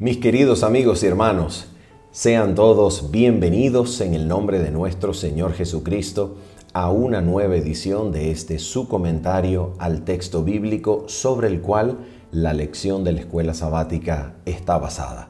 Mis queridos amigos y hermanos, sean todos bienvenidos en el nombre de nuestro Señor Jesucristo a una nueva edición de su comentario al texto bíblico sobre el cual la lección de la escuela sabática está basada.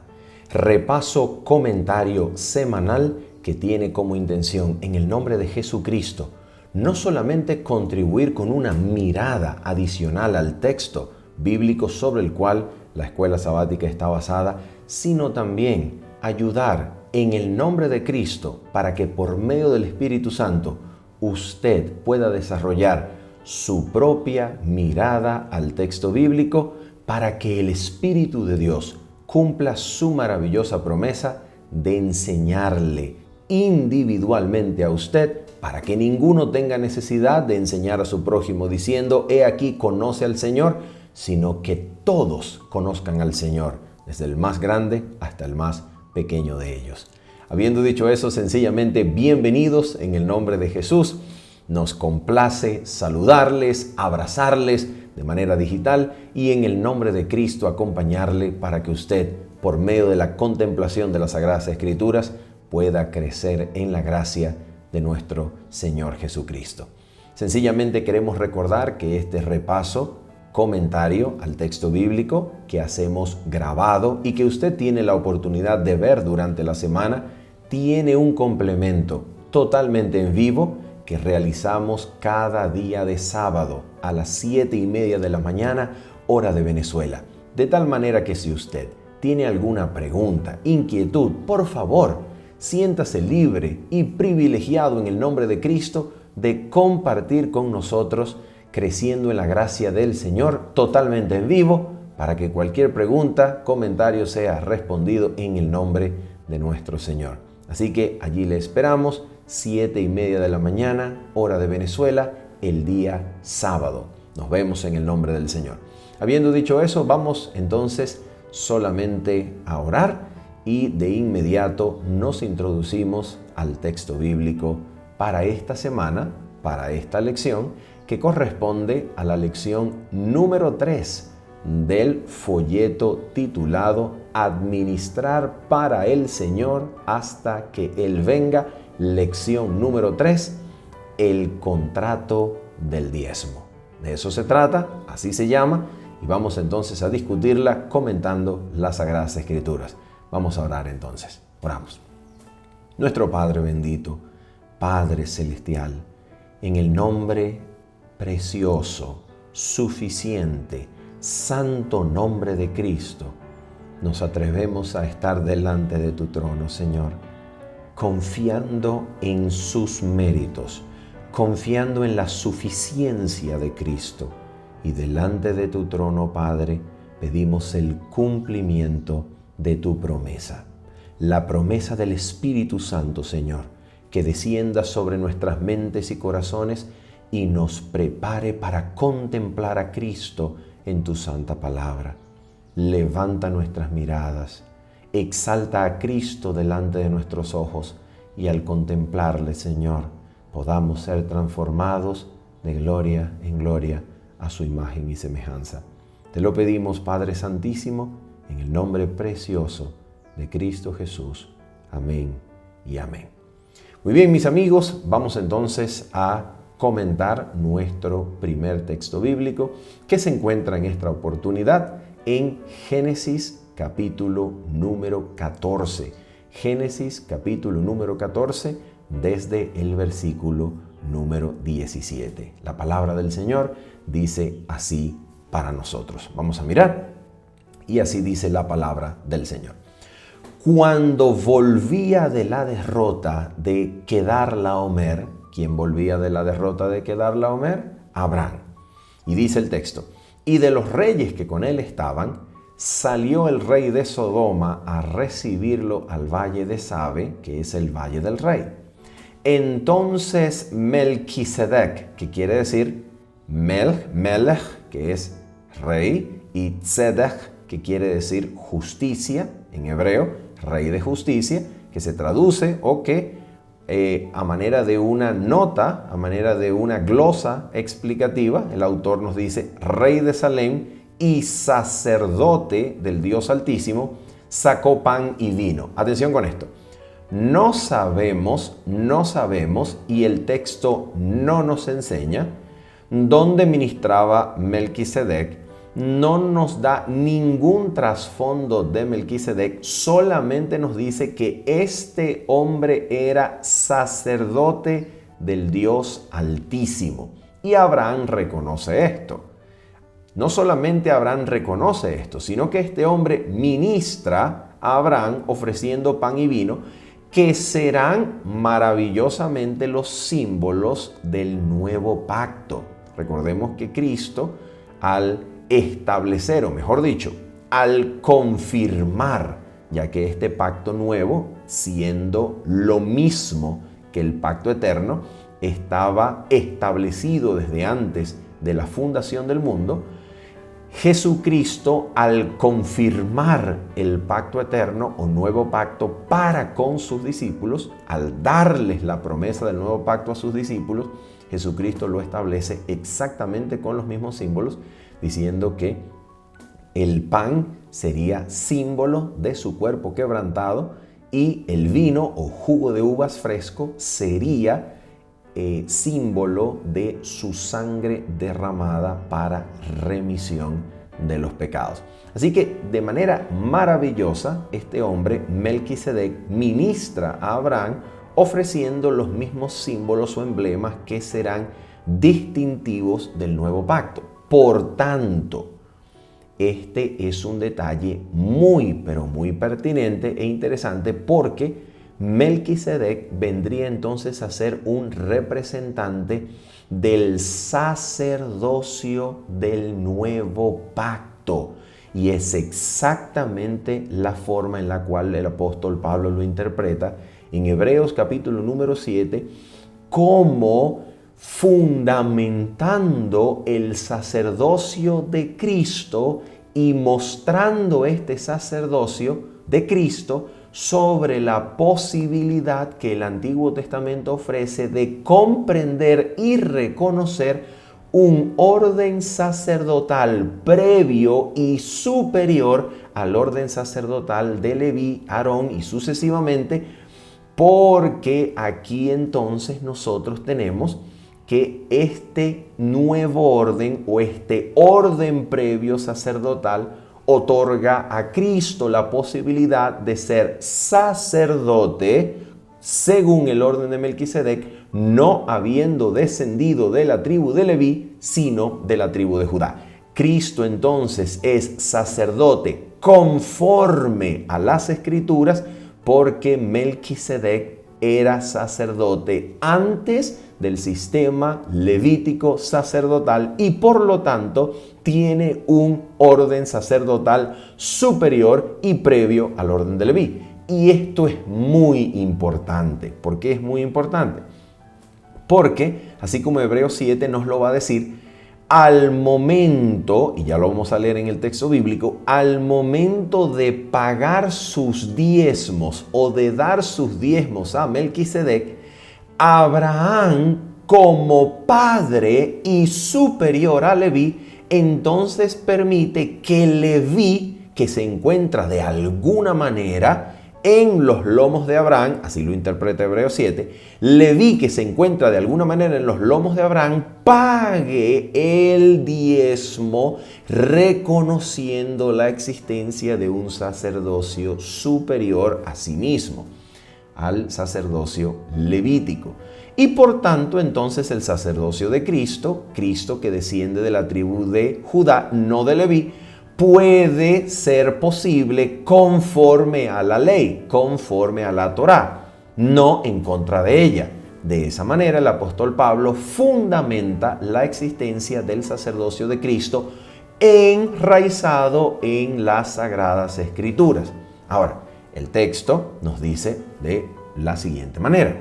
Repaso comentario semanal que tiene como intención, en el nombre de Jesucristo, no solamente contribuir con una mirada adicional al texto bíblico sobre el cual la escuela sabática está basada, sino también ayudar en el nombre de Cristo para que por medio del Espíritu Santo usted pueda desarrollar su propia mirada al texto bíblico para que el Espíritu de Dios cumpla su maravillosa promesa de enseñarle individualmente a usted para que ninguno tenga necesidad de enseñar a su prójimo diciendo, he aquí, conoce al Señor, sino que todos conozcan al Señor, desde el más grande hasta el más pequeño de ellos. Habiendo dicho eso, sencillamente bienvenidos en el nombre de Jesús. Nos complace saludarles, abrazarles de manera digital y en el nombre de Cristo acompañarle para que usted, por medio de la contemplación de las Sagradas Escrituras, pueda crecer en la gracia de nuestro Señor Jesucristo. Sencillamente queremos recordar que este repaso, comentario al texto bíblico que hacemos grabado y que usted tiene la oportunidad de ver durante la semana, tiene un complemento totalmente en vivo que realizamos cada día de sábado a las 7:30 de la mañana, hora de Venezuela. De tal manera que si usted tiene alguna pregunta, inquietud, por favor, siéntase libre y privilegiado en el nombre de Cristo de compartir con nosotros, creciendo en la gracia del Señor totalmente en vivo, para que cualquier pregunta, comentario sea respondido en el nombre de nuestro Señor. Así que allí le esperamos, 7:30 de la mañana, hora de Venezuela, el día sábado. Nos vemos en el nombre del Señor. Habiendo dicho eso, vamos entonces solamente a orar y de inmediato nos introducimos al texto bíblico para esta semana, para esta lección, que corresponde a la lección número 3 del folleto titulado Administrar para el Señor hasta que Él venga. Lección número 3, el contrato del diezmo. De eso se trata, así se llama, y vamos entonces a discutirla comentando las Sagradas Escrituras. Vamos a orar entonces. Oramos. Nuestro Padre bendito, Padre celestial, en el nombre precioso, suficiente, santo nombre de Cristo, nos atrevemos a estar delante de tu trono, Señor, confiando en sus méritos, confiando en la suficiencia de Cristo. Y delante de tu trono, Padre, pedimos el cumplimiento de tu promesa. La promesa del Espíritu Santo, Señor, que descienda sobre nuestras mentes y corazones y nos prepare para contemplar a Cristo en tu santa palabra. Levanta nuestras miradas, exalta a Cristo delante de nuestros ojos y al contemplarle, Señor, podamos ser transformados de gloria en gloria a su imagen y semejanza. Te lo pedimos, Padre Santísimo, en el nombre precioso de Cristo Jesús. Amén y amén. Muy bien, mis amigos, vamos entonces a comentar nuestro primer texto bíblico que se encuentra en esta oportunidad en Génesis capítulo número 14. Génesis capítulo número 14 desde el versículo número 17. La palabra del Señor dice así para nosotros. Vamos a mirar y así dice la palabra del Señor. Cuando volvía de la derrota de Quedarlaomer, ¿quién volvía de la derrota de Quedarlaomer? Abraham. Y dice el texto, y de los reyes que con él estaban, salió el rey de Sodoma a recibirlo al valle de Sabe, que es el valle del rey. Entonces Melquisedec, que quiere decir Melech, que es rey, y Tzedek, que quiere decir justicia, en hebreo, rey de justicia, que se traduce o que a manera de una nota, a manera de una glosa explicativa, el autor nos dice rey de Salem y sacerdote del Dios Altísimo, sacó pan y vino. Atención con esto. No sabemos, y el texto no nos enseña dónde ministraba Melquisedec. No nos da ningún trasfondo de Melquisedec, solamente nos dice que este hombre era sacerdote del Dios Altísimo. Y Abraham reconoce esto. No solamente Abraham reconoce esto, sino que este hombre ministra a Abraham ofreciendo pan y vino, que serán maravillosamente los símbolos del nuevo pacto. Recordemos que Cristo, al establecer, o mejor dicho, al confirmar, ya que este pacto nuevo, siendo lo mismo que el pacto eterno, estaba establecido desde antes de la fundación del mundo, Jesucristo, al confirmar el pacto eterno o nuevo pacto para con sus discípulos, al darles la promesa del nuevo pacto a sus discípulos, Jesucristo lo establece exactamente con los mismos símbolos, diciendo que el pan sería símbolo de su cuerpo quebrantado y el vino o jugo de uvas fresco sería símbolo de su sangre derramada para remisión de los pecados. Así que de manera maravillosa este hombre, Melquisedec, ministra a Abraham ofreciendo los mismos símbolos o emblemas que serán distintivos del nuevo pacto. Por tanto, este es un detalle muy, pero muy pertinente e interesante porque Melquisedec vendría entonces a ser un representante del sacerdocio del nuevo pacto. Y es exactamente la forma en la cual el apóstol Pablo lo interpreta en Hebreos capítulo número 7 como fundamentando el sacerdocio de Cristo y mostrando este sacerdocio de Cristo sobre la posibilidad que el Antiguo Testamento ofrece de comprender y reconocer un orden sacerdotal previo y superior al orden sacerdotal de Leví, Aarón y sucesivamente, porque aquí entonces nosotros tenemos que este nuevo orden o este orden previo sacerdotal otorga a Cristo la posibilidad de ser sacerdote según el orden de Melquisedec, no habiendo descendido de la tribu de Leví, sino de la tribu de Judá. Cristo entonces es sacerdote conforme a las Escrituras porque Melquisedec era sacerdote antes del sistema levítico sacerdotal y por lo tanto tiene un orden sacerdotal superior y previo al orden de Leví. Y esto es muy importante. ¿Por qué es muy importante? Porque, así como Hebreos 7 nos lo va a decir, al momento, y ya lo vamos a leer en el texto bíblico, al momento de pagar sus diezmos o de dar sus diezmos a Melquisedec, Abraham, como padre y superior a Leví, entonces permite que Leví, que se encuentra de alguna manera en los lomos de Abraham, así lo interpreta Hebreos 7, Leví, que se encuentra de alguna manera en los lomos de Abraham, pague el diezmo reconociendo la existencia de un sacerdocio superior a sí mismo, al sacerdocio levítico. Y por tanto, entonces el sacerdocio de Cristo, Cristo que desciende de la tribu de Judá, no de Leví, puede ser posible conforme a la ley, conforme a la Torá, no en contra de ella. De esa manera, el apóstol Pablo fundamenta la existencia del sacerdocio de Cristo enraizado en las Sagradas Escrituras. Ahora, el texto nos dice de la siguiente manera.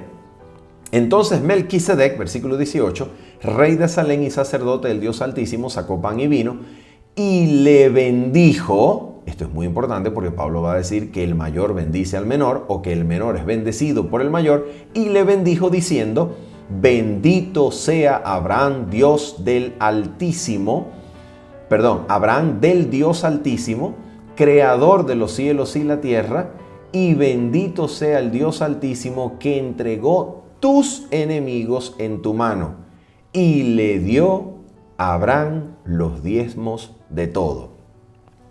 Entonces Melquisedec, versículo 18, rey de Salem y sacerdote del Dios Altísimo, sacó pan y vino y le bendijo. Esto es muy importante porque Pablo va a decir que el mayor bendice al menor o que el menor es bendecido por el mayor, y le bendijo diciendo: bendito sea Abraham, Dios del Altísimo, Abraham del Dios Altísimo, creador de los cielos y la tierra, y bendito sea el Dios Altísimo que entregó tus enemigos en tu mano y le dio a Abraham los diezmos de todo.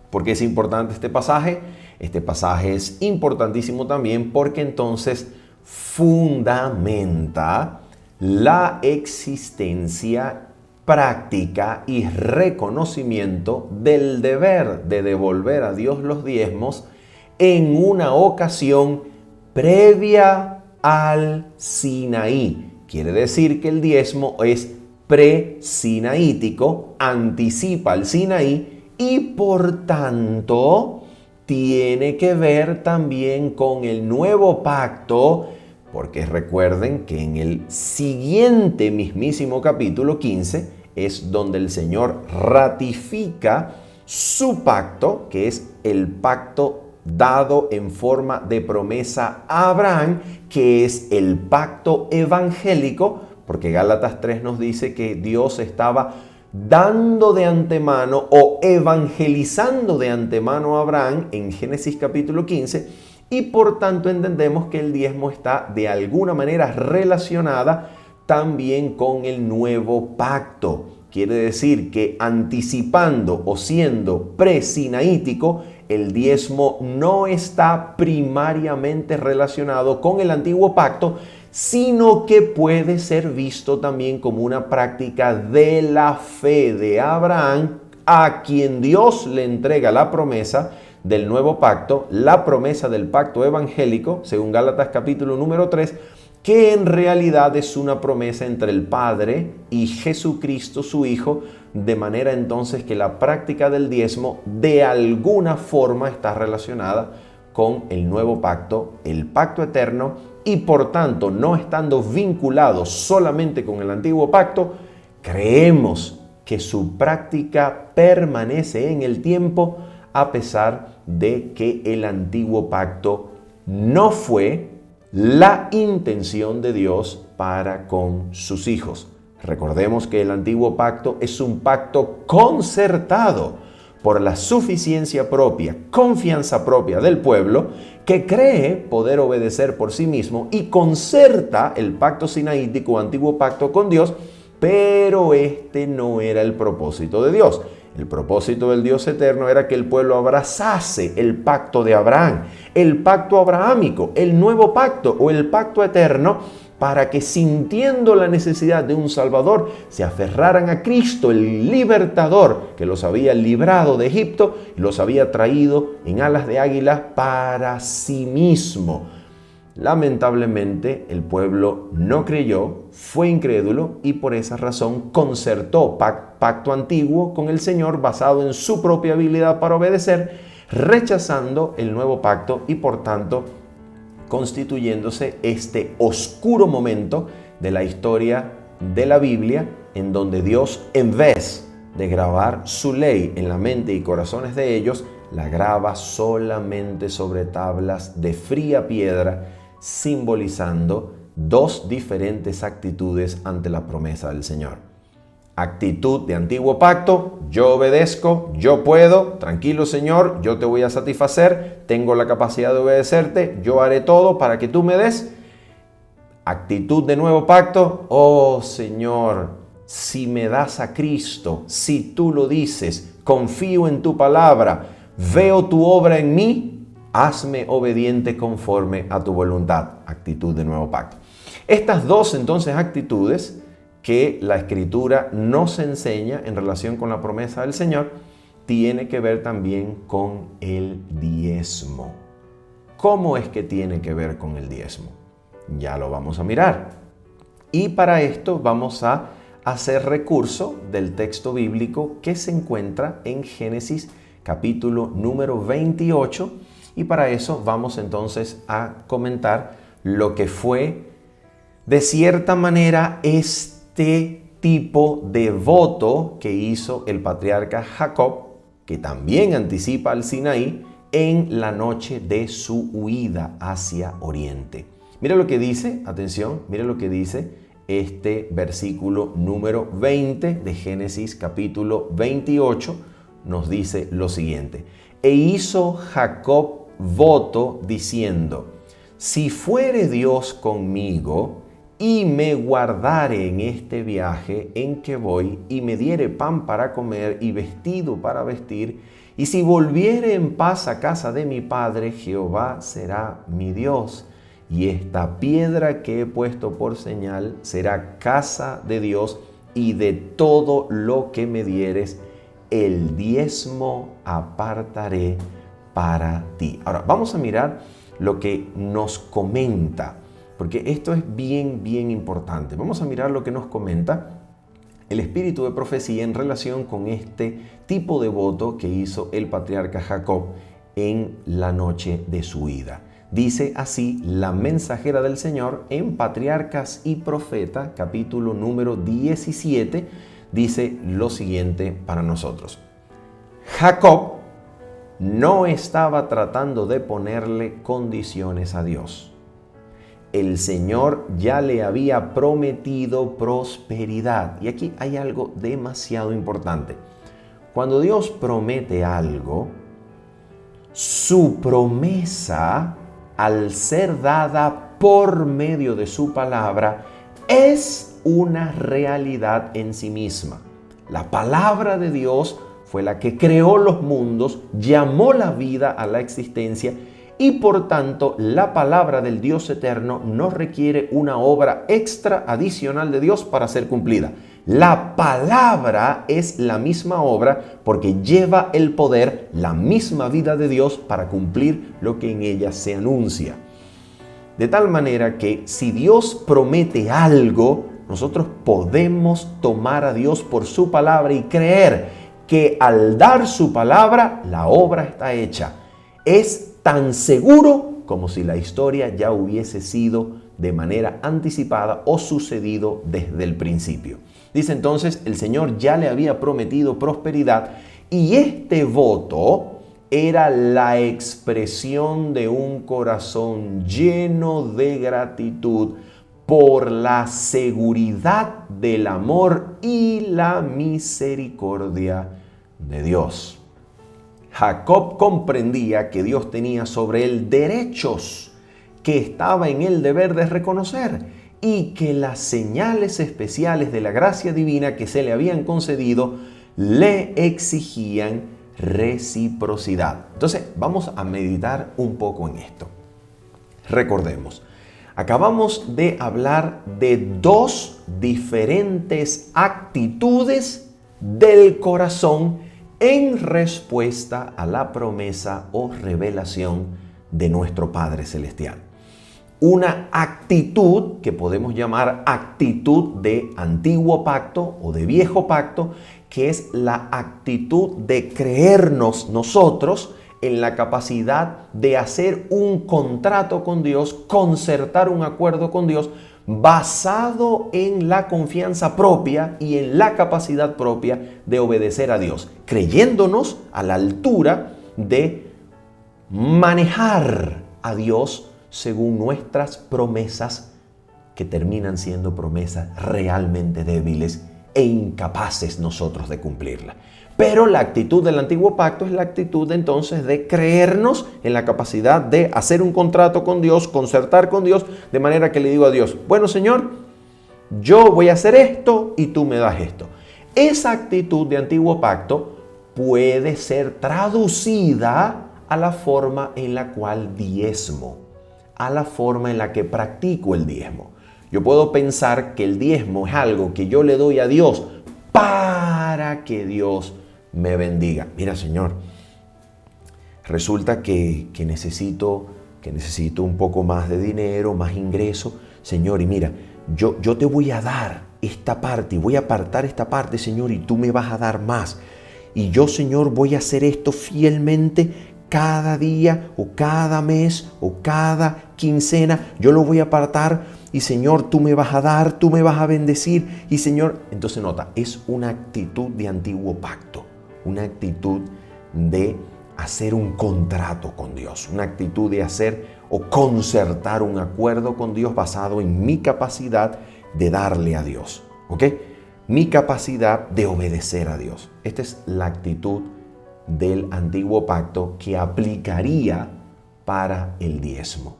¿Por qué es importante este pasaje? Este pasaje es importantísimo también porque entonces fundamenta la existencia práctica y reconocimiento del deber de devolver a Dios los diezmos en una ocasión previa al Sinaí. Quiere decir que el diezmo es pre-sinaítico, anticipa al Sinaí y por tanto tiene que ver también con el nuevo pacto, porque recuerden que en el siguiente mismísimo capítulo 15 es donde el Señor ratifica su pacto, que es el pacto dado en forma de promesa a Abraham, que es el pacto evangélico, porque Gálatas 3 nos dice que Dios estaba dando de antemano o evangelizando de antemano a Abraham en Génesis capítulo 15, y por tanto entendemos que el diezmo está de alguna manera relacionada también con el nuevo pacto. Quiere decir que anticipando o siendo pre-sinaítico, el diezmo no está primariamente relacionado con el antiguo pacto, sino que puede ser visto también como una práctica de la fe de Abraham, a quien Dios le entrega la promesa del nuevo pacto, la promesa del pacto evangélico, según Gálatas capítulo número 3, que en realidad es una promesa entre el Padre y Jesucristo su Hijo, de manera entonces que la práctica del diezmo de alguna forma está relacionada con el nuevo pacto, el pacto eterno, y por tanto, no estando vinculados solamente con el antiguo pacto, creemos que su práctica permanece en el tiempo a pesar de que el antiguo pacto no fue la intención de Dios para con sus hijos. Recordemos que el antiguo pacto es un pacto concertado por la suficiencia propia, confianza propia del pueblo, que cree poder obedecer por sí mismo y concerta el pacto sinaítico o antiguo pacto con Dios, pero este no era el propósito de Dios. El propósito del Dios eterno era que el pueblo abrazase el pacto de Abraham, el pacto abrahámico, el nuevo pacto o el pacto eterno, para que sintiendo la necesidad de un Salvador, se aferraran a Cristo, el libertador que los había librado de Egipto y los había traído en alas de águila para sí mismo. Lamentablemente, el pueblo no creyó, fue incrédulo y por esa razón concertó pacto antiguo con el Señor basado en su propia habilidad para obedecer, rechazando el nuevo pacto y por tanto constituyéndose este oscuro momento de la historia de la Biblia, en donde Dios, en vez de grabar su ley en la mente y corazones de ellos, la graba solamente sobre tablas de fría piedra, simbolizando dos diferentes actitudes ante la promesa del Señor. Actitud de antiguo pacto: yo obedezco, yo puedo, tranquilo Señor, yo te voy a satisfacer, tengo la capacidad de obedecerte, yo haré todo para que tú me des. Actitud de nuevo pacto: oh Señor, si me das a Cristo, si tú lo dices, confío en tu palabra, veo tu obra en mí, hazme obediente conforme a tu voluntad. Actitud de nuevo pacto. Estas dos entonces actitudes que la Escritura nos enseña en relación con la promesa del Señor, tiene que ver también con el diezmo. ¿Cómo es que tiene que ver con el diezmo? Ya lo vamos a mirar. Y para esto vamos a hacer recurso del texto bíblico que se encuentra en Génesis capítulo número 28. Y para eso vamos entonces a comentar lo que fue de cierta manera este tipo de voto que hizo el patriarca Jacob, que también anticipa al Sinaí, en la noche de su huida hacia Oriente. Mira lo que dice, atención, mira lo que dice este versículo número 20 de Génesis capítulo 28, nos dice lo siguiente: e hizo Jacob voto diciendo: si fuere Dios conmigo y me guardare en este viaje en que voy, y me diere pan para comer y vestido para vestir, y si volviere en paz a casa de mi padre, Jehová será mi Dios, y esta piedra que he puesto por señal será casa de Dios, y de todo lo que me dieres, el diezmo apartaré para ti. Ahora, vamos a mirar lo que nos comenta, porque esto es bien importante. Vamos a mirar lo que nos comenta el espíritu de profecía en relación con este tipo de voto que hizo el patriarca Jacob en la noche de su ida. Dice así la mensajera del Señor en Patriarcas y Profeta, capítulo número 17, dice lo siguiente para nosotros: Jacob no estaba tratando de ponerle condiciones a Dios. El Señor ya le había prometido prosperidad. Y aquí hay algo demasiado importante. Cuando Dios promete algo, su promesa, al ser dada por medio de su palabra, es una realidad en sí misma. La palabra de Dios fue la que creó los mundos, llamó la vida a la existencia, y por tanto la palabra del Dios eterno no requiere una obra extra adicional de Dios para ser cumplida. La palabra es la misma obra porque lleva el poder, la misma vida de Dios para cumplir lo que en ella se anuncia. De tal manera que si Dios promete algo, nosotros podemos tomar a Dios por su palabra y creer que al dar su palabra, la obra está hecha. Es tan seguro como si la historia ya hubiese sido de manera anticipada o sucedido desde el principio. Dice entonces, el Señor ya le había prometido prosperidad, y este voto era la expresión de un corazón lleno de gratitud por la seguridad del amor y la misericordia de Dios. Jacob comprendía que Dios tenía sobre él derechos que estaba en el deber de reconocer, y que las señales especiales de la gracia divina que se le habían concedido le exigían reciprocidad. Entonces, vamos a meditar un poco en esto. Recordemos, acabamos de hablar de dos diferentes actitudes del corazón en respuesta a la promesa o revelación de nuestro Padre Celestial. Una actitud que podemos llamar actitud de antiguo pacto o de viejo pacto, que es la actitud de creernos nosotros en la capacidad de hacer un contrato con Dios, concertar un acuerdo con Dios, basado en la confianza propia y en la capacidad propia de obedecer a Dios, creyéndonos a la altura de manejar a Dios según nuestras promesas, que terminan siendo promesas realmente débiles e incapaces nosotros de cumplirla. Pero la actitud del antiguo pacto es la actitud entonces de creernos en la capacidad de hacer un contrato con Dios, concertar con Dios, de manera que le digo a Dios: bueno, Señor, yo voy a hacer esto y tú me das esto. Esa actitud de antiguo pacto puede ser traducida a la forma en la cual diezmo, a la forma en la que practico el diezmo. Yo puedo pensar que el diezmo es algo que yo le doy a Dios para que Dios me bendiga. Mira, Señor, resulta que necesito un poco más de dinero, más ingreso, Señor, y mira, yo te voy a dar esta parte y voy a apartar esta parte, Señor, y tú me vas a dar más. Y yo, Señor, voy a hacer esto fielmente cada día o cada mes o cada quincena. Yo lo voy a apartar y, Señor, tú me vas a dar, tú me vas a bendecir. Y, Señor, entonces nota, es una actitud de antiguo pacto, una actitud de hacer un contrato con Dios, una actitud de hacer o concertar un acuerdo con Dios basado en mi capacidad de darle a Dios, ¿ok? Mi capacidad de obedecer a Dios. Esta es la actitud del antiguo pacto que aplicaría para el diezmo.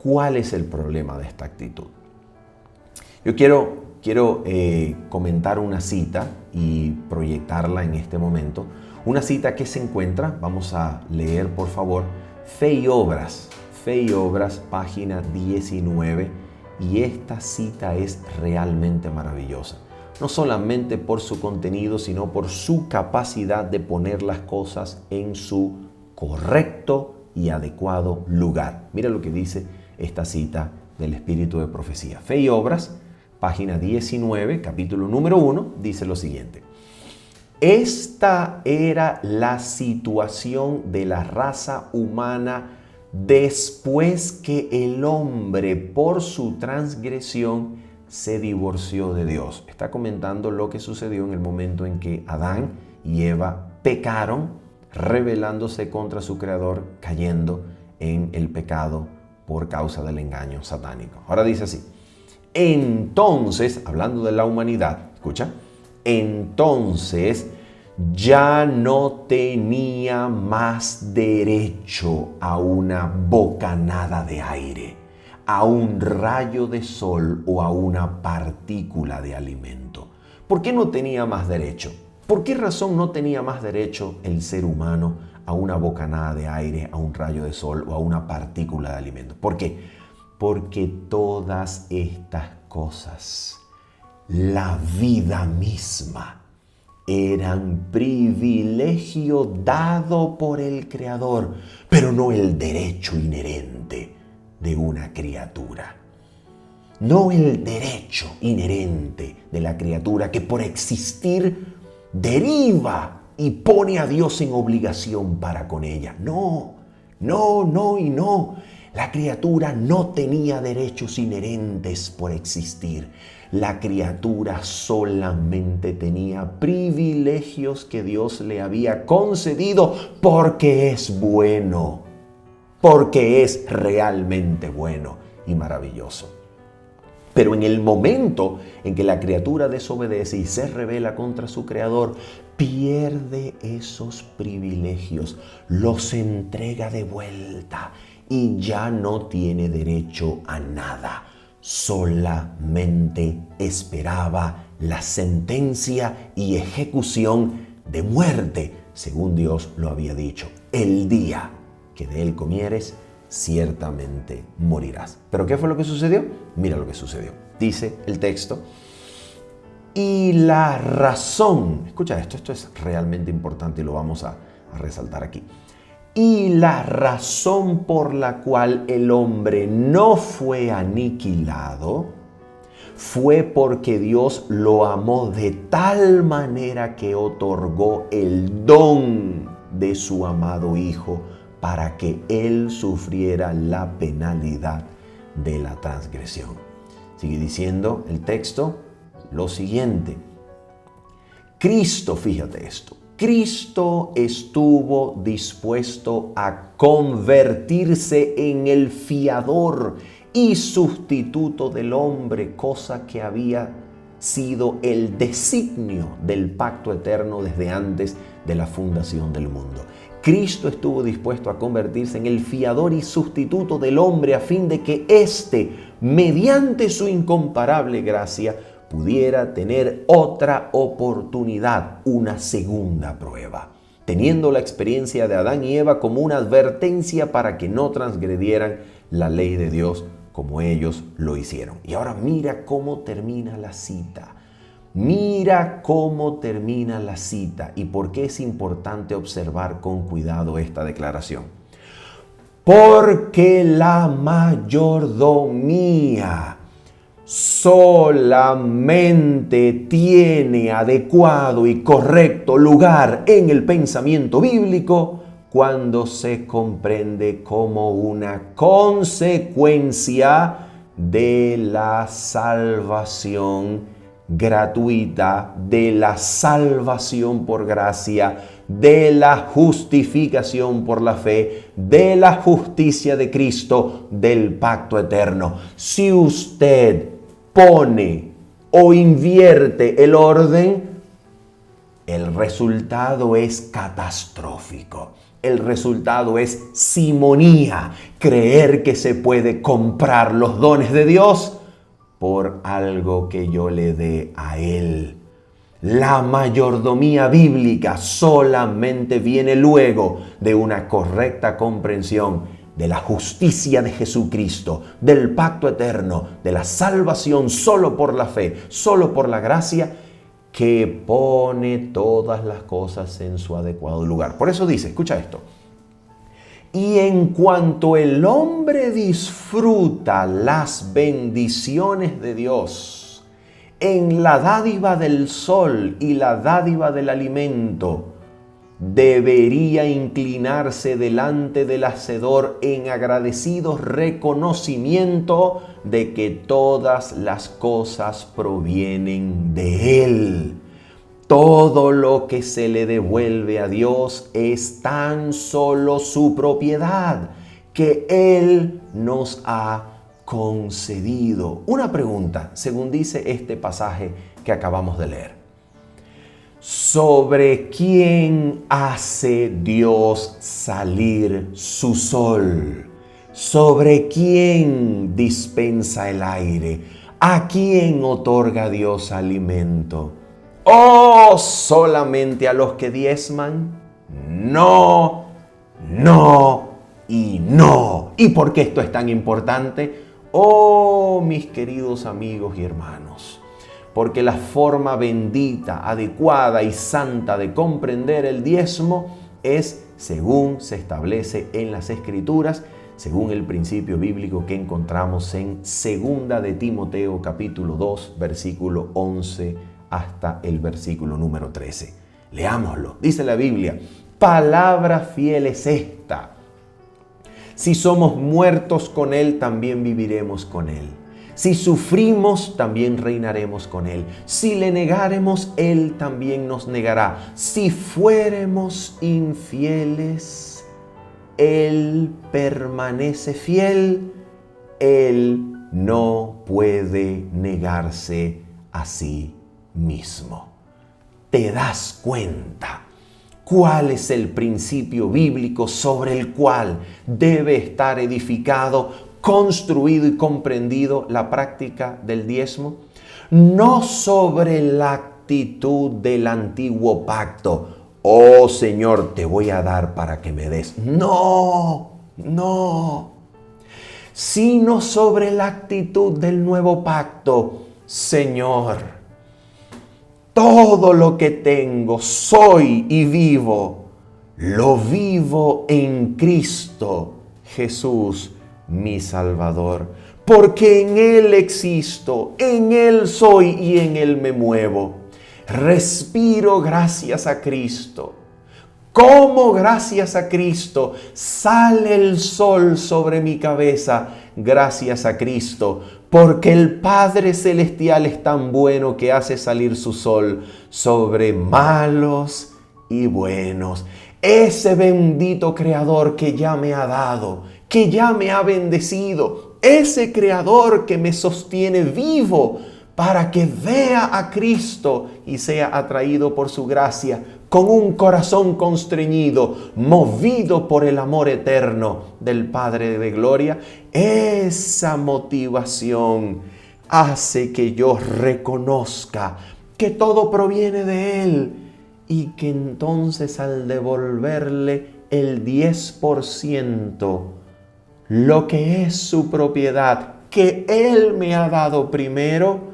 ¿Cuál es el problema de esta actitud? Yo quiero comentar una cita y proyectarla en este momento. Una cita que se encuentra, vamos a leer por favor, Fe y Obras, página 19. Y esta cita es realmente maravillosa. No solamente por su contenido, sino por su capacidad de poner las cosas en su correcto y adecuado lugar. Mira lo que dice esta cita del Espíritu de Profecía. Fe y Obras, página 19, capítulo número 1, dice lo siguiente. Esta era la situación de la raza humana después que el hombre, por su transgresión, se divorció de Dios. Está comentando lo que sucedió en el momento en que Adán y Eva pecaron, rebelándose contra su Creador, cayendo en el pecado por causa del engaño satánico. Ahora dice así. Entonces, hablando de la humanidad, escucha, entonces ya no tenía más derecho a una bocanada de aire, a un rayo de sol o a una partícula de alimento. ¿Por qué no tenía más derecho? ¿Por qué razón no tenía más derecho el ser humano a una bocanada de aire, a un rayo de sol o a una partícula de alimento? ¿Por qué? Porque todas estas cosas, la vida misma, eran privilegio dado por el Creador, pero no el derecho inherente de una criatura. No el derecho inherente de la criatura que por existir deriva y pone a Dios en obligación para con ella. No. La criatura no tenía derechos inherentes por existir. La criatura solamente tenía privilegios que Dios le había concedido porque es bueno, porque es realmente bueno y maravilloso. Pero en el momento en que la criatura desobedece y se rebela contra su Creador, pierde esos privilegios, los entrega de vuelta y ya no tiene derecho a nada. Solamente esperaba la sentencia y ejecución de muerte, según Dios lo había dicho. El día que de él comieres, ciertamente morirás. ¿Pero qué fue lo que sucedió? Mira lo que sucedió. Dice el texto, y la razón, escucha esto es realmente importante y lo vamos a resaltar aquí. Y la razón por la cual el hombre no fue aniquilado fue porque Dios lo amó de tal manera que otorgó el don de su amado Hijo para que Él sufriera la penalidad de la transgresión. Sigue diciendo el texto lo siguiente. Cristo, fíjate esto. Cristo estuvo dispuesto a convertirse en el fiador y sustituto del hombre, cosa que había sido el designio del pacto eterno desde antes de la fundación del mundo. Cristo estuvo dispuesto a convertirse en el fiador y sustituto del hombre a fin de que éste, mediante su incomparable gracia, pudiera tener otra oportunidad, una segunda prueba, teniendo la experiencia de Adán y Eva como una advertencia para que no transgredieran la ley de Dios como ellos lo hicieron. Y ahora mira cómo termina la cita. Mira cómo termina la cita y por qué es importante observar con cuidado esta declaración. Porque la mayordomía solamente tiene adecuado y correcto lugar en el pensamiento bíblico cuando se comprende como una consecuencia de la salvación gratuita, de la salvación por gracia, de la justificación por la fe, de la justicia de Cristo, del pacto eterno. Si usted pone o invierte el orden, el resultado es catastrófico. El resultado es simonía, creer que se puede comprar los dones de Dios por algo que yo le dé a Él. La mayordomía bíblica solamente viene luego de una correcta comprensión de la justicia de Jesucristo, del pacto eterno, de la salvación solo por la fe, solo por la gracia, que pone todas las cosas en su adecuado lugar. Por eso dice, escucha esto: y en cuanto el hombre disfruta las bendiciones de Dios en la dádiva del sol y la dádiva del alimento, debería inclinarse delante del Hacedor en agradecido reconocimiento de que todas las cosas provienen de Él. Todo lo que se le devuelve a Dios es tan solo su propiedad que Él nos ha concedido. Una pregunta, según dice este pasaje que acabamos de leer. ¿Sobre quién hace Dios salir su sol? ¿Sobre quién dispensa el aire? ¿A quién otorga Dios alimento? ¿O solamente a los que diezman? No, no y no. ¿Y por qué esto es tan importante? Oh, mis queridos amigos y hermanos, porque la forma bendita, adecuada y santa de comprender el diezmo es según se establece en las Escrituras, según el principio bíblico que encontramos en 2 de Timoteo capítulo 2, versículo 11 hasta el versículo número 13. Leámoslo. Dice la Biblia: palabra fiel es esta. Si somos muertos con Él, también viviremos con Él. Si sufrimos, también reinaremos con Él. Si le negáremos, Él también nos negará. Si fuéremos infieles, Él permanece fiel. Él no puede negarse a sí mismo. ¿Te das cuenta cuál es el principio bíblico sobre el cual debe estar edificado, construido y comprendido la práctica del diezmo? No sobre la actitud del antiguo pacto. Oh Señor, te voy a dar para que me des. No, no. Sino sobre la actitud del nuevo pacto. Señor, todo lo que tengo, soy y vivo, lo vivo en Cristo Jesús, mi Salvador, porque en Él existo, en Él soy y en Él me muevo. Respiro gracias a Cristo. Como gracias a Cristo sale el sol sobre mi cabeza, gracias a Cristo, porque el Padre Celestial es tan bueno que hace salir su sol sobre malos y buenos. Ese bendito Creador que ya me ha dado, que ya me ha bendecido, ese Creador que me sostiene vivo para que vea a Cristo y sea atraído por su gracia, con un corazón constreñido, movido por el amor eterno del Padre de Gloria. Esa motivación hace que yo reconozca que todo proviene de Él y que entonces al devolverle el 10%, lo que es su propiedad, que Él me ha dado primero,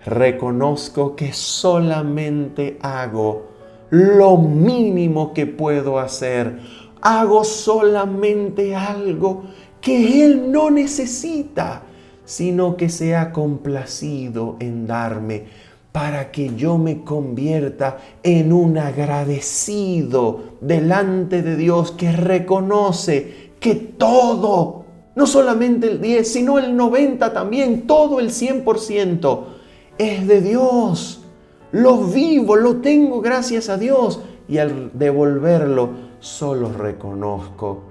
reconozco que solamente hago lo mínimo que puedo hacer. Hago solamente algo que Él no necesita, sino que se ha complacido en darme para que yo me convierta en un agradecido delante de Dios que reconoce que todo, no solamente el 10, sino el 90 también, todo el 100% es de Dios. Lo vivo, lo tengo gracias a Dios, y al devolverlo solo reconozco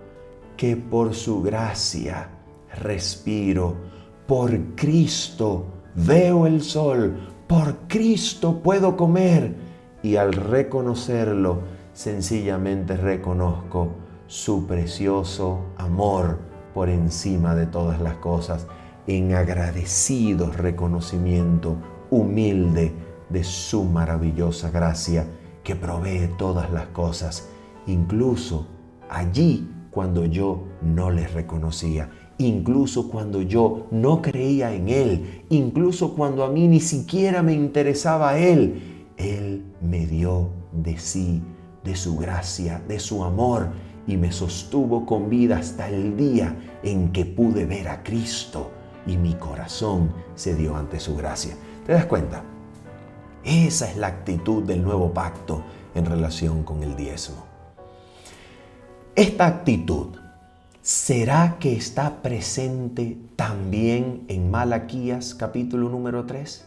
que por su gracia respiro, por Cristo veo el sol, por Cristo puedo comer Y al reconocerlo, sencillamente reconozco su precioso amor por encima de todas las cosas, en agradecido reconocimiento humilde de su maravillosa gracia que provee todas las cosas, incluso allí cuando yo no les reconocía, incluso cuando yo no creía en Él, incluso cuando a mí ni siquiera me interesaba Él. Él me dio de sí, de su gracia, de su amor, y me sostuvo con vida hasta el día en que pude ver a Cristo y mi corazón se dio ante su gracia. ¿Te das cuenta? Esa es la actitud del nuevo pacto en relación con el diezmo. Esta actitud, ¿será que está presente también en Malaquías capítulo número 3?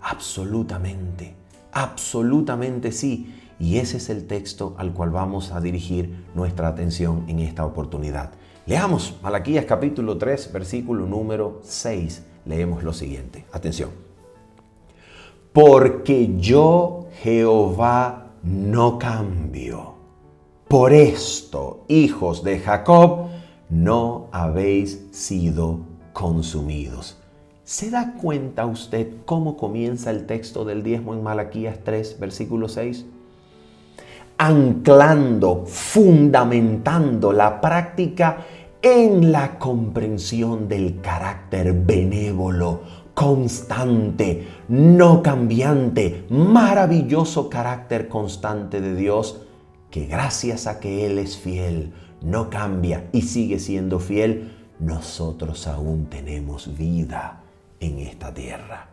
Absolutamente, absolutamente sí. Y ese es el texto al cual vamos a dirigir nuestra atención en esta oportunidad. Leamos Malaquías capítulo 3, versículo número 6. Leemos lo siguiente. Atención. Porque yo, Jehová, no cambio. Por esto, hijos de Jacob, no habéis sido consumidos. ¿Se da cuenta usted cómo comienza el texto del diezmo en Malaquías 3, versículo 6? Anclando, fundamentando la práctica en la comprensión del carácter benévolo, constante, no cambiante, maravilloso carácter constante de Dios, que gracias a que Él es fiel, no cambia y sigue siendo fiel, nosotros aún tenemos vida en esta tierra.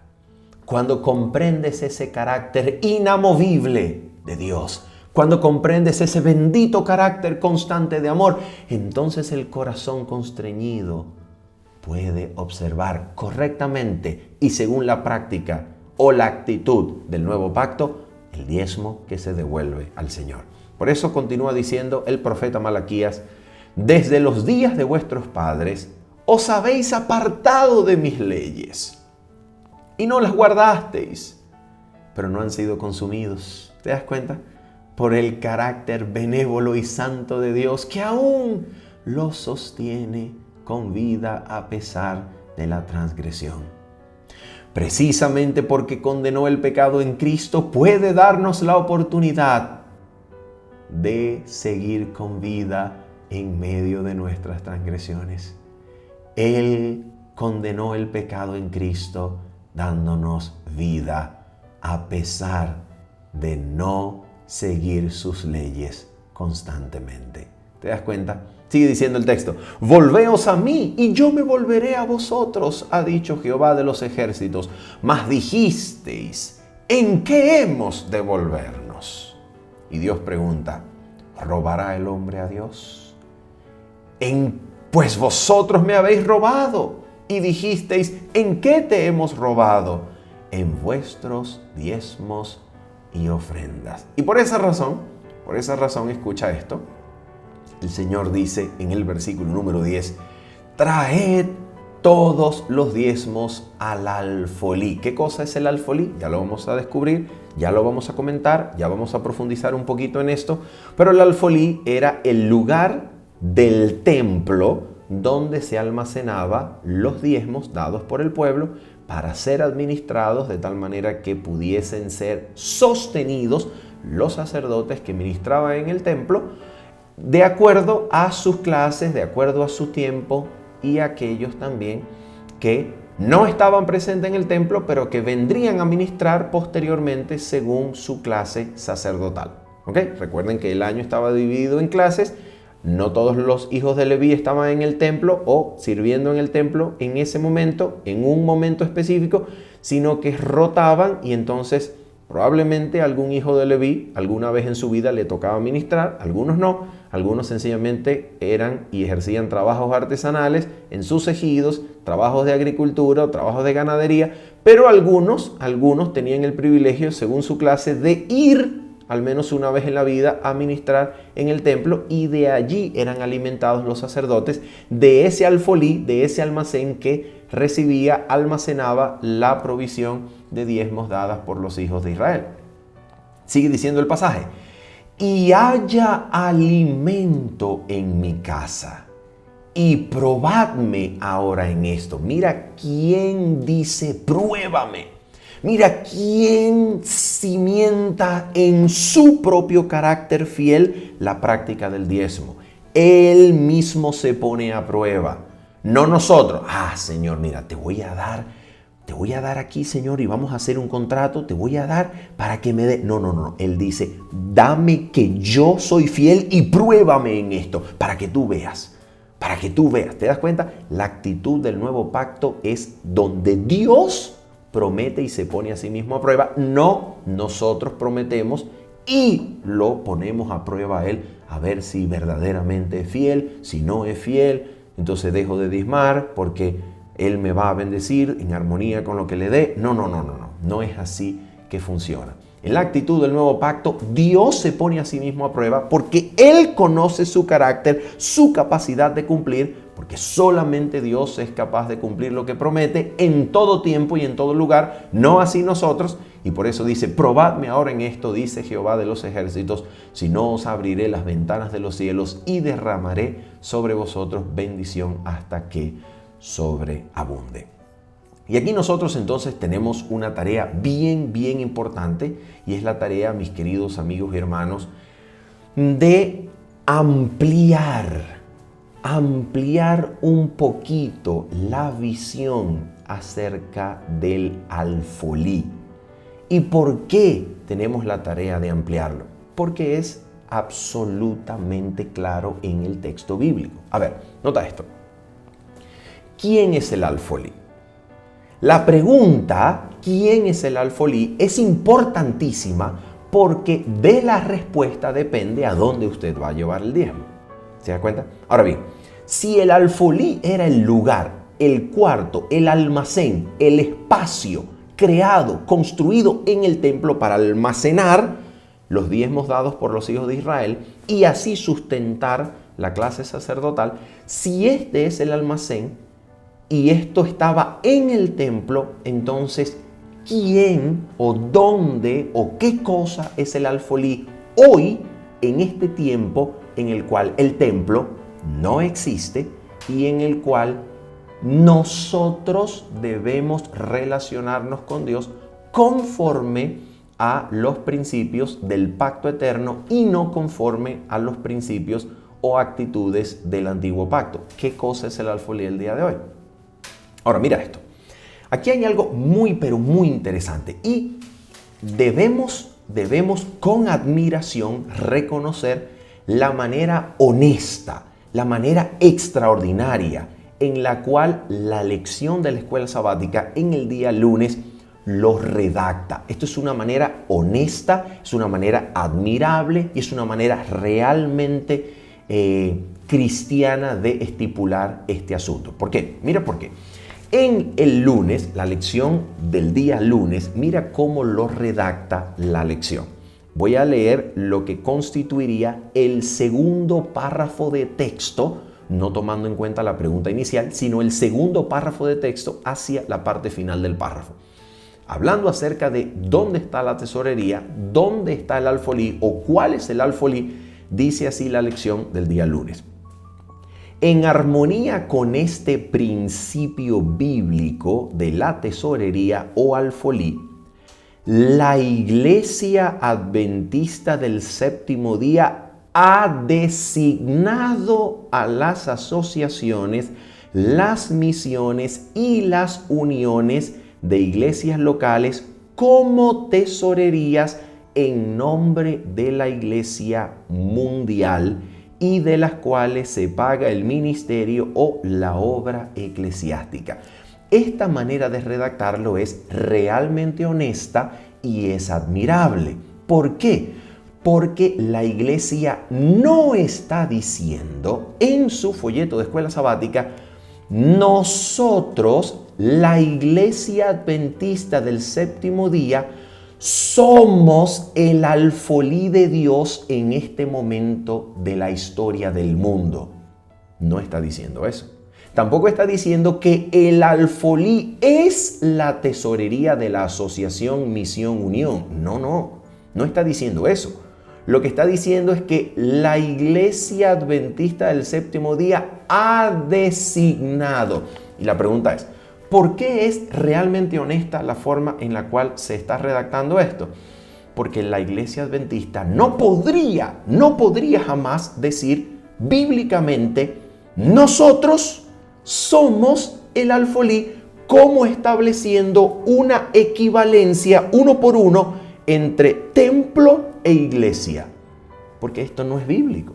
Cuando comprendes ese carácter inamovible de Dios, cuando comprendes ese bendito carácter constante de amor, entonces el corazón constreñido puede observar correctamente y según la práctica o la actitud del nuevo pacto, el diezmo que se devuelve al Señor. Por eso continúa diciendo el profeta Malaquías: desde los días de vuestros padres os habéis apartado de mis leyes y no las guardasteis, pero no han sido consumidos. ¿Te das cuenta? Por el carácter benévolo y santo de Dios que aún los sostiene con vida a pesar de la transgresión. Precisamente porque condenó el pecado en Cristo, puede darnos la oportunidad de seguir con vida en medio de nuestras transgresiones. Él condenó el pecado en Cristo, dándonos vida a pesar de no seguir sus leyes constantemente. ¿Te das cuenta? Sigue diciendo el texto: volveos a mí y yo me volveré a vosotros, ha dicho Jehová de los ejércitos. Mas dijisteis: ¿en qué hemos de volvernos? Y Dios pregunta: ¿robará el hombre a Dios? Pues vosotros me habéis robado. Y dijisteis: ¿en qué te hemos robado? En vuestros diezmos y ofrendas. Y por esa razón, escucha esto. El Señor dice en el versículo número 10: traed todos los diezmos al alfolí. ¿Qué cosa es el alfolí? Ya lo vamos a descubrir, ya lo vamos a comentar, ya vamos a profundizar un poquito en esto. Pero el alfolí era el lugar del templo donde se almacenaba los diezmos dados por el pueblo para ser administrados de tal manera que pudiesen ser sostenidos los sacerdotes que ministraban en el templo de acuerdo a sus clases, de acuerdo a su tiempo, y aquellos también que no estaban presentes en el templo, pero que vendrían a ministrar posteriormente según su clase sacerdotal. ¿Ok? Recuerden que el año estaba dividido en clases. No todos los hijos de Leví estaban en el templo o sirviendo en el templo en ese momento, en un momento específico, sino que rotaban, y entonces probablemente algún hijo de Leví alguna vez en su vida le tocaba ministrar, algunos no, algunos sencillamente eran y ejercían trabajos artesanales en sus ejidos, trabajos de agricultura o trabajos de ganadería, pero algunos tenían el privilegio, según su clase, de ir al menos una vez en la vida a ministrar en el templo, y de allí eran alimentados los sacerdotes de ese alfolí, de ese almacén que almacenaba la provisión de diezmos dadas por los hijos de Israel. Sigue diciendo el pasaje. Y haya alimento en mi casa. Y probadme ahora en esto. Mira quién dice, pruébame. Mira quién cimienta en su propio carácter fiel la práctica del diezmo. Él mismo se pone a prueba. No nosotros. Señor, mira, te voy a dar aquí, Señor, y vamos a hacer un contrato, te voy a dar para que me dé. No. Él dice, dame que yo soy fiel y pruébame en esto, para que tú veas. Para que tú veas. ¿Te das cuenta? La actitud del nuevo pacto es donde Dios promete y se pone a sí mismo a prueba. No, nosotros prometemos y lo ponemos a prueba a Él, a ver si verdaderamente es fiel. Si no es fiel, entonces dejo de diezmar porque Él me va a bendecir en armonía con lo que le dé. No es así que funciona. En la actitud del nuevo pacto, Dios se pone a sí mismo a prueba porque Él conoce su carácter, su capacidad de cumplir, porque solamente Dios es capaz de cumplir lo que promete en todo tiempo y en todo lugar, no así nosotros. Y por eso dice, probadme ahora en esto, dice Jehová de los ejércitos, si no os abriré las ventanas de los cielos y derramaré sobre vosotros bendición hasta que sobreabunde. Y aquí nosotros entonces tenemos una tarea bien importante, y es la tarea, mis queridos amigos y hermanos, de ampliar un poquito la visión acerca del alfolí. ¿Y por qué tenemos la tarea de ampliarlo? Porque es absolutamente claro en el texto bíblico. A ver, nota esto. ¿Quién es el alfolí? La pregunta, ¿quién es el alfolí?, es importantísima porque de la respuesta depende a dónde usted va a llevar el diezmo. ¿Se da cuenta? Ahora bien, si el alfolí era el lugar, el cuarto, el almacén, el espacio creado, construido en el templo para almacenar los diezmos dados por los hijos de Israel y así sustentar la clase sacerdotal, si este es el almacén, y esto estaba en el templo, entonces, ¿quién o dónde o qué cosa es el alfolí hoy en este tiempo en el cual el templo no existe y en el cual nosotros debemos relacionarnos con Dios conforme a los principios del pacto eterno y no conforme a los principios o actitudes del antiguo pacto? ¿Qué cosa es el alfolí el día de hoy? Ahora, mira esto. Aquí hay algo pero muy interesante y debemos con admiración reconocer la manera honesta, la manera extraordinaria en la cual la lección de la escuela sabática en el día lunes lo redacta. Esto es una manera honesta, es una manera admirable y es una manera realmente cristiana de estipular este asunto. ¿Por qué? Mira por qué. En el lunes, la lección del día lunes, mira cómo lo redacta la lección. Voy a leer lo que constituiría el segundo párrafo de texto, no tomando en cuenta la pregunta inicial, sino el segundo párrafo de texto hacia la parte final del párrafo. Hablando acerca de dónde está la tesorería, dónde está el alfolí o cuál es el alfolí, dice así la lección del día lunes. En armonía con este principio bíblico de la tesorería o alfolí, la Iglesia Adventista del Séptimo Día ha designado a las asociaciones, las misiones y las uniones de iglesias locales como tesorerías en nombre de la Iglesia mundial y de las cuales se paga el ministerio o la obra eclesiástica. Esta manera de redactarlo es realmente honesta y es admirable. ¿Por qué? Porque la Iglesia no está diciendo en su folleto de escuela sabática, nosotros, la Iglesia Adventista del Séptimo Día, somos el alfolí de Dios en este momento de la historia del mundo. No está diciendo eso. Tampoco está diciendo que el alfolí es la tesorería de la asociación Misión Unión. No. No está diciendo eso. Lo que está diciendo es que la Iglesia Adventista del Séptimo Día ha designado. Y la pregunta es, ¿por qué es realmente honesta la forma en la cual se está redactando esto? Porque la Iglesia Adventista no podría jamás decir bíblicamente, nosotros somos el alfolí, como estableciendo una equivalencia uno por uno entre templo e iglesia. Porque esto no es bíblico.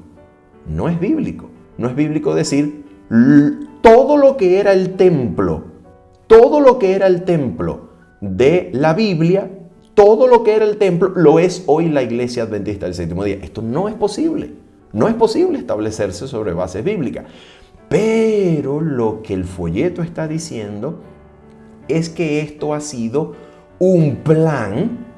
No es bíblico. No es bíblico decir todo lo que era el templo, de la Biblia, todo lo que era el templo lo es hoy la Iglesia Adventista del Séptimo Día. Esto no es posible. No es posible establecerse sobre bases bíblicas. Pero lo que el folleto está diciendo es que esto ha sido un plan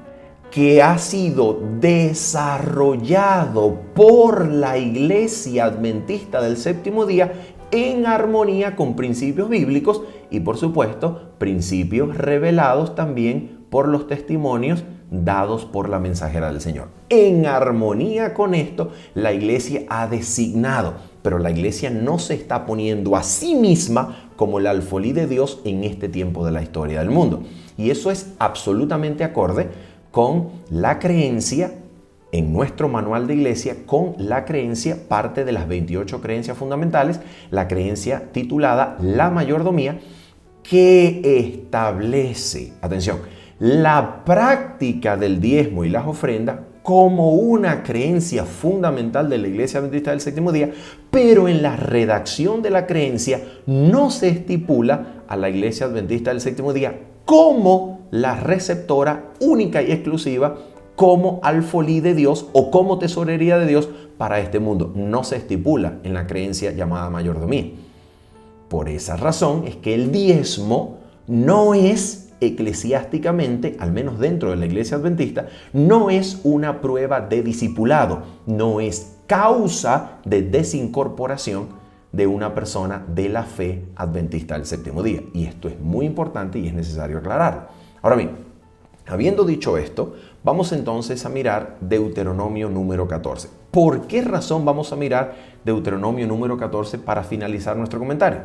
que ha sido desarrollado por la Iglesia Adventista del Séptimo Día en armonía con principios bíblicos y, por supuesto, principios revelados también por los testimonios dados por la mensajera del Señor. En armonía con esto, la Iglesia ha designado, pero la Iglesia no se está poniendo a sí misma como el alfolí de Dios en este tiempo de la historia del mundo. Y eso es absolutamente acorde con la creencia en nuestro manual de iglesia, con la creencia, parte de las 28 creencias fundamentales, la creencia titulada La Mayordomía, que establece, atención, la práctica del diezmo y las ofrendas como una creencia fundamental de la Iglesia Adventista del Séptimo Día, pero en la redacción de la creencia no se estipula a la Iglesia Adventista del Séptimo Día como la receptora única y exclusiva, como alfolí de Dios o como tesorería de Dios para este mundo. No se estipula en la creencia llamada mayordomía. Por esa razón es que el diezmo no es eclesiásticamente, al menos dentro de la Iglesia Adventista, no es una prueba de discipulado, no es causa de desincorporación de una persona de la fe adventista del séptimo día. Y esto es muy importante y es necesario aclararlo. Ahora bien, habiendo dicho esto, vamos entonces a mirar Deuteronomio número 14. ¿Por qué razón vamos a mirar Deuteronomio número 14 para finalizar nuestro comentario?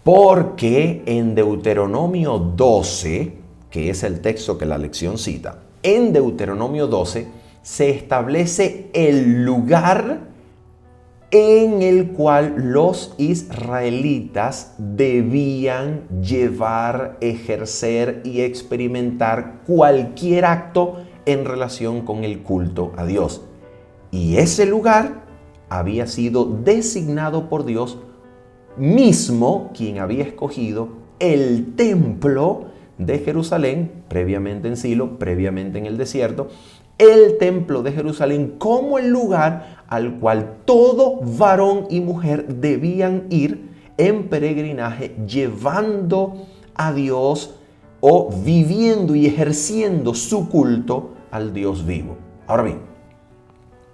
Porque en Deuteronomio 12, que es el texto que la lección cita, en Deuteronomio 12 se establece el lugar en el cual los israelitas debían llevar, ejercer y experimentar cualquier acto en relación con el culto a Dios. Y ese lugar había sido designado por Dios mismo, quien había escogido el templo de Jerusalén, previamente en Silo, previamente en el desierto, el templo de Jerusalén como el lugar al cual todo varón y mujer debían ir en peregrinaje, llevando a Dios o viviendo y ejerciendo su culto al Dios vivo. Ahora bien,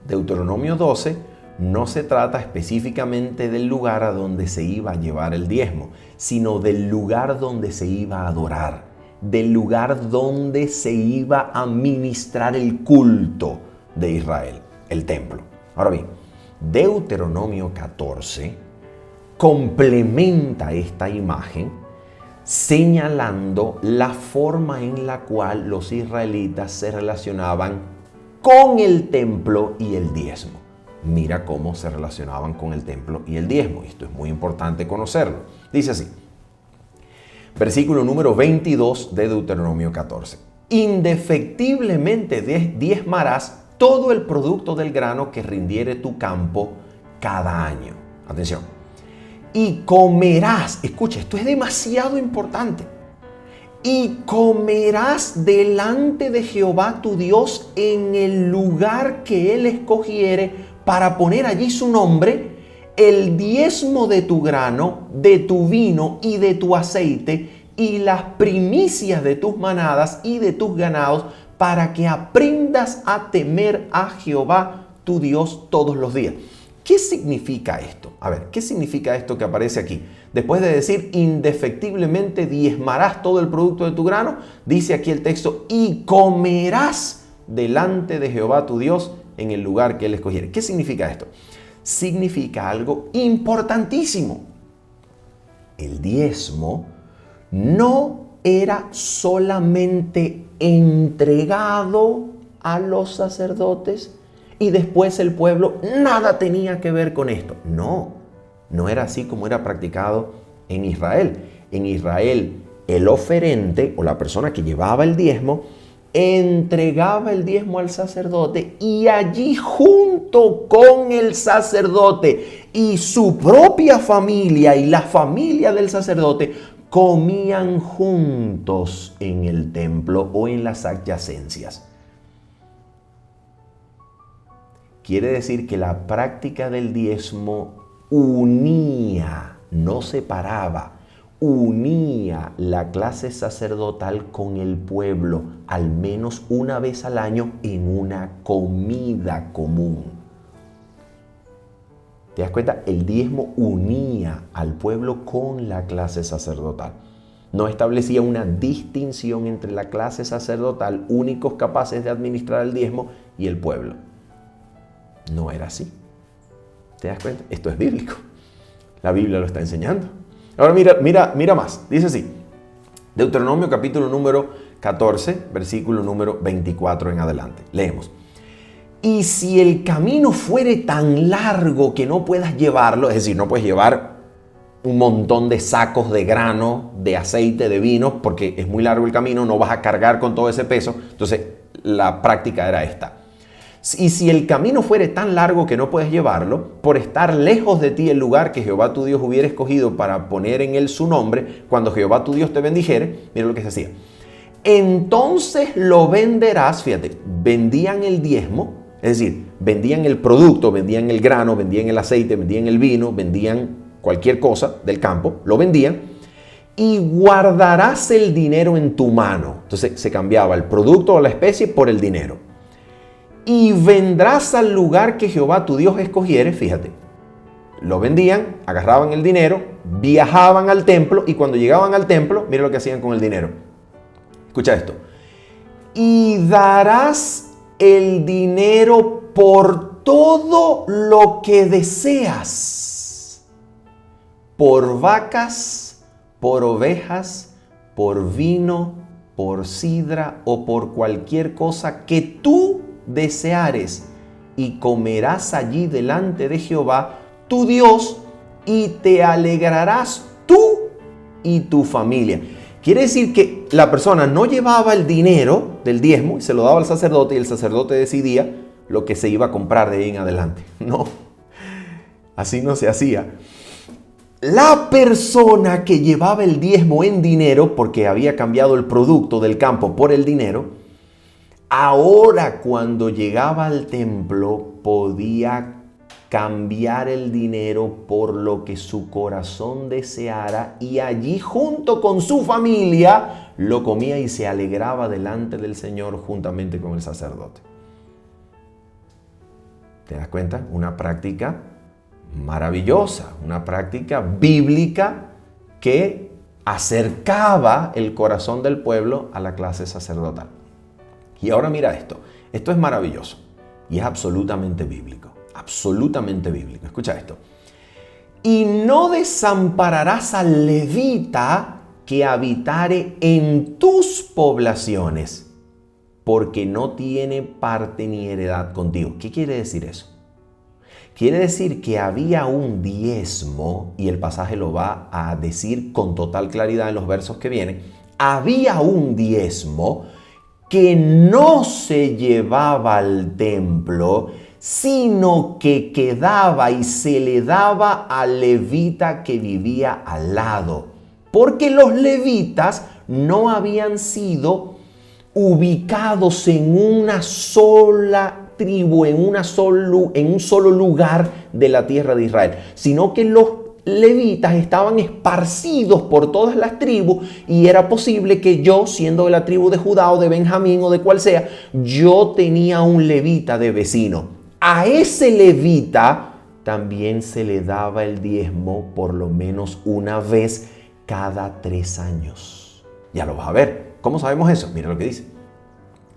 Deuteronomio 12 no se trata específicamente del lugar a donde se iba a llevar el diezmo, sino del lugar donde se iba a adorar, del lugar donde se iba a ministrar el culto de Israel, el templo. Ahora bien, Deuteronomio 14 complementa esta imagen señalando la forma en la cual los israelitas se relacionaban con el templo y el diezmo. Mira cómo se relacionaban con el templo y el diezmo. Esto es muy importante conocerlo. Dice así, versículo número 22 de Deuteronomio 14. Indefectiblemente diezmarás todo el producto del grano que rindiere tu campo cada año. Atención. Y comerás, escucha, esto es demasiado importante. Y comerás delante de Jehová tu Dios en el lugar que Él escogiere para poner allí su nombre, el diezmo de tu grano, de tu vino y de tu aceite, y las primicias de tus manadas y de tus ganados, para que aprendas a temer a Jehová tu Dios todos los días. ¿Qué significa esto? A ver, ¿qué significa esto que aparece aquí? Después de decir, indefectiblemente diezmarás todo el producto de tu grano, dice aquí el texto, y comerás delante de Jehová tu Dios en el lugar que Él escogiere. ¿Qué significa esto? Significa algo importantísimo. El diezmo no era solamente entregado a los sacerdotes y después el pueblo nada tenía que ver con esto. No era así como era practicado en Israel. En Israel, el oferente o la persona que llevaba el diezmo entregaba el diezmo al sacerdote y allí junto con el sacerdote y su propia familia y la familia del sacerdote comían juntos en el templo o en las adyacencias. Quiere decir que la práctica del diezmo unía, no separaba, unía la clase sacerdotal con el pueblo, al menos una vez al año en una comida común. ¿Te das cuenta? El diezmo unía al pueblo con la clase sacerdotal. No establecía una distinción entre la clase sacerdotal, únicos capaces de administrar el diezmo, y el pueblo. No era así. ¿Te das cuenta? Esto es bíblico. La Biblia lo está enseñando. Ahora mira más. Dice así. Deuteronomio capítulo número 14, versículo número 24 en adelante. Leemos. Y si el camino fuere tan largo que no puedas llevarlo, es decir, no puedes llevar un montón de sacos de grano, de aceite, de vino, porque es muy largo el camino, no vas a cargar con todo ese peso. Entonces, la práctica era esta. Y si el camino fuere tan largo que no puedes llevarlo, por estar lejos de ti el lugar que Jehová tu Dios hubiera escogido para poner en él su nombre, cuando Jehová tu Dios te bendijere, mira lo que se hacía. Entonces lo venderás, fíjate, vendían el diezmo, es decir, vendían el producto, vendían el grano, vendían el aceite, vendían el vino, vendían cualquier cosa del campo, lo vendían y guardarás el dinero en tu mano. Entonces se cambiaba el producto o la especie por el dinero. Y vendrás al lugar que Jehová tu Dios escogiere, fíjate, lo vendían, agarraban el dinero, viajaban al templo y cuando llegaban al templo, mira lo que hacían con el dinero. Escucha esto. Y darás el dinero por todo lo que deseas, por vacas, por ovejas, por vino, por sidra o por cualquier cosa que tú deseares, y comerás allí delante de Jehová tu Dios y te alegrarás tú y tu familia. Quiere decir que la persona no llevaba el dinero del diezmo y se lo daba al sacerdote y el sacerdote decidía lo que se iba a comprar de ahí en adelante. No, así no se hacía. La persona que llevaba el diezmo en dinero, porque había cambiado el producto del campo por el dinero, ahora cuando llegaba al templo podía cambiar el dinero por lo que su corazón deseara y allí junto con su familia lo comía y se alegraba delante del Señor juntamente con el sacerdote. ¿Te das cuenta? Una práctica maravillosa, una práctica bíblica que acercaba el corazón del pueblo a la clase sacerdotal. Y ahora mira esto es maravilloso y es absolutamente bíblico, absolutamente bíblico. Escucha esto. Y no desampararás al levita que habitare en tus poblaciones, porque no tiene parte ni heredad contigo. ¿Qué quiere decir eso? Quiere decir que había un diezmo, y el pasaje lo va a decir con total claridad en los versos que vienen. Había un diezmo que no se llevaba al templo, sino que quedaba y se le daba al levita que vivía al lado. Porque los levitas no habían sido ubicados en una sola tribu, en un solo lugar de la tierra de Israel, sino que los levitas estaban esparcidos por todas las tribus y era posible que yo, siendo de la tribu de Judá o de Benjamín o de cual sea, yo tenía un levita de vecino. A ese levita también se le daba el diezmo por lo menos una vez cada 3 años. Ya lo vas a ver. ¿Cómo sabemos eso? Mira lo que dice.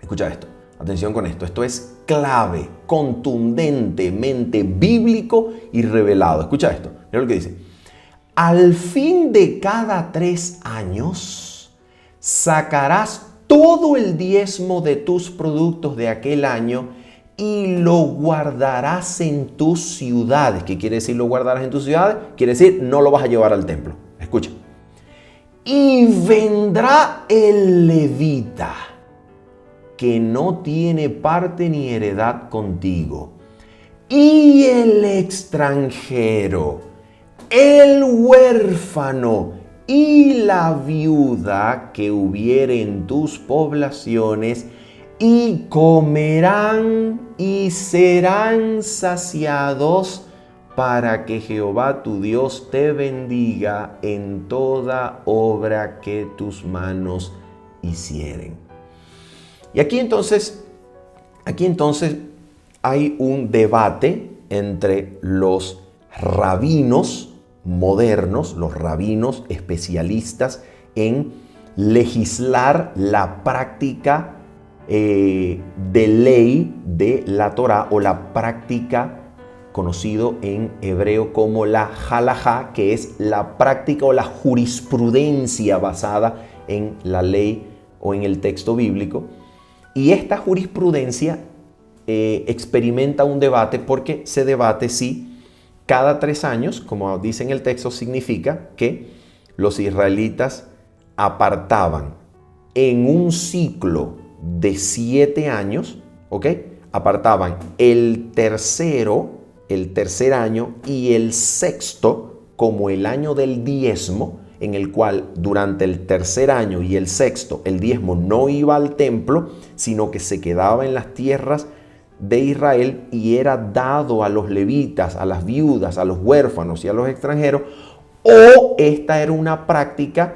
Escucha esto. Atención con esto es clave, contundentemente bíblico y revelado. Escucha esto, mira lo que dice. Al fin de cada 3 años sacarás todo el diezmo de tus productos de aquel año y lo guardarás en tus ciudades. ¿Qué quiere decir lo guardarás en tus ciudades? Quiere decir no lo vas a llevar al templo. Escucha. Y vendrá el levita que no tiene parte ni heredad contigo, y el extranjero, el huérfano y la viuda que hubiere en tus poblaciones, y comerán y serán saciados, para que Jehová tu Dios te bendiga en toda obra que tus manos hicieren. Y aquí entonces hay un debate entre los rabinos modernos, los rabinos especialistas en legislar la práctica de ley de la Torá, o la práctica conocido en hebreo como la halajá, que es la práctica o la jurisprudencia basada en la ley o en el texto bíblico. Y esta jurisprudencia experimenta un debate, porque se debate si cada 3 años, como dice en el texto, significa que los israelitas apartaban en un ciclo de 7 años, ¿ok? Apartaban el tercer año y el sexto como el año del diezmo, en el cual durante el tercer año y el sexto el diezmo no iba al templo, sino que se quedaba en las tierras de Israel y era dado a los levitas, a las viudas, a los huérfanos y a los extranjeros. O esta era una práctica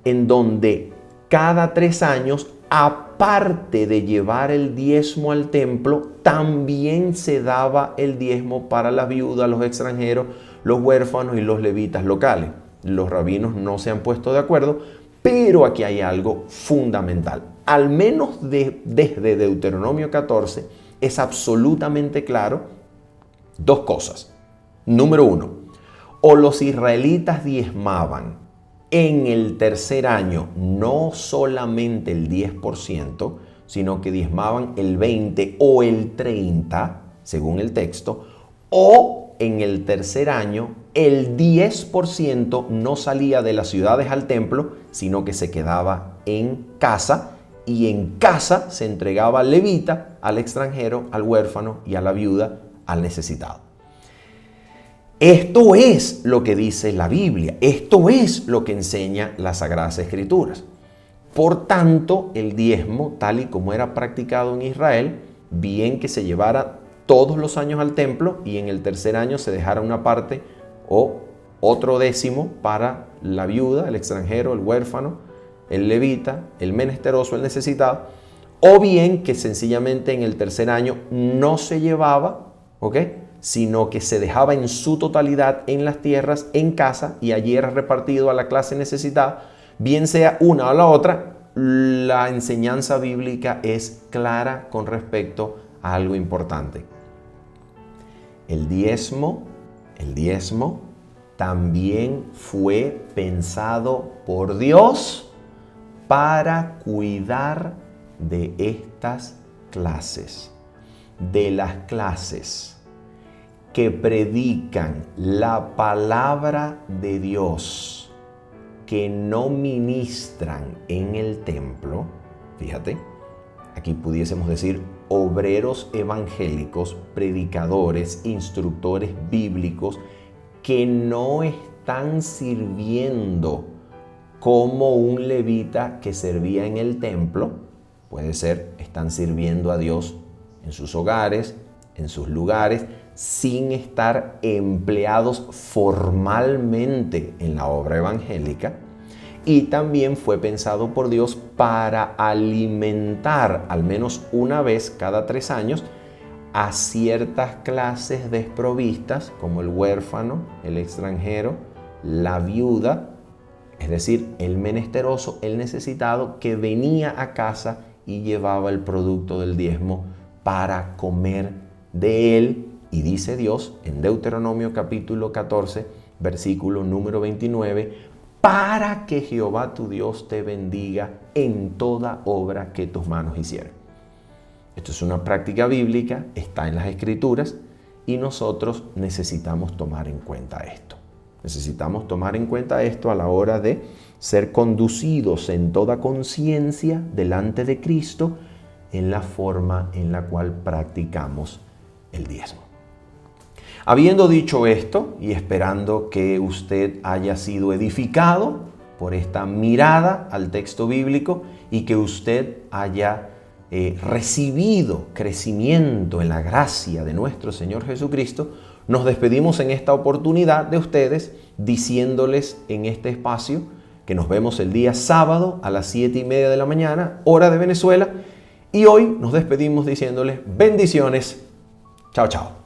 en donde cada 3 años, aparte de llevar el diezmo al templo, también se daba el diezmo para las viudas, los extranjeros, los huérfanos y los levitas locales. Los rabinos no se han puesto de acuerdo, pero aquí hay algo fundamental. Al menos desde Deuteronomio 14 es absolutamente claro 2 cosas. Número 1, o los israelitas diezmaban en el tercer año no solamente el 10%, sino que diezmaban el 20 o el 30, según el texto, o en el tercer año el 10% no salía de las ciudades al templo, sino que se quedaba en casa, y en casa se entregaba al levita, al extranjero, al huérfano y a la viuda, al necesitado. Esto es lo que dice la Biblia, esto es lo que enseña las Sagradas Escrituras. Por tanto, el diezmo, tal y como era practicado en Israel, bien que se llevara todos los años al templo y en el tercer año se dejara una parte o otro décimo para la viuda, el extranjero, el huérfano, el levita, el menesteroso, el necesitado, o bien que sencillamente en el tercer año no se llevaba, ¿ok?, sino que se dejaba en su totalidad en las tierras, en casa, y allí era repartido a la clase necesitada. Bien sea una o la otra, la enseñanza bíblica es clara con respecto a algo importante. El diezmo también fue pensado por Dios para cuidar de estas clases, de las clases que predican la palabra de Dios, que no ministran en el templo. Fíjate, aquí pudiésemos decir obreros evangélicos, predicadores, instructores bíblicos, que no están sirviendo como un levita que servía en el templo. Puede ser, están sirviendo a Dios en sus hogares, en sus lugares, sin estar empleados formalmente en la obra evangélica. Y también fue pensado por Dios para alimentar al menos una vez cada 3 años a ciertas clases desprovistas, como el huérfano, el extranjero, la viuda, es decir, el menesteroso, el necesitado, que venía a casa y llevaba el producto del diezmo para comer de él. Y dice Dios en Deuteronomio capítulo 14, versículo número 29, para que Jehová tu Dios te bendiga en toda obra que tus manos hicieran. Esto es una práctica bíblica, está en las Escrituras y nosotros necesitamos tomar en cuenta esto. Necesitamos tomar en cuenta esto a la hora de ser conducidos en toda conciencia delante de Cristo en la forma en la cual practicamos el diezmo. Habiendo dicho esto y esperando que usted haya sido edificado por esta mirada al texto bíblico y que usted haya recibido crecimiento en la gracia de nuestro Señor Jesucristo, nos despedimos en esta oportunidad de ustedes diciéndoles en este espacio que nos vemos el día sábado a las 7:30 de la mañana, hora de Venezuela, y hoy nos despedimos diciéndoles bendiciones. Chao, chao.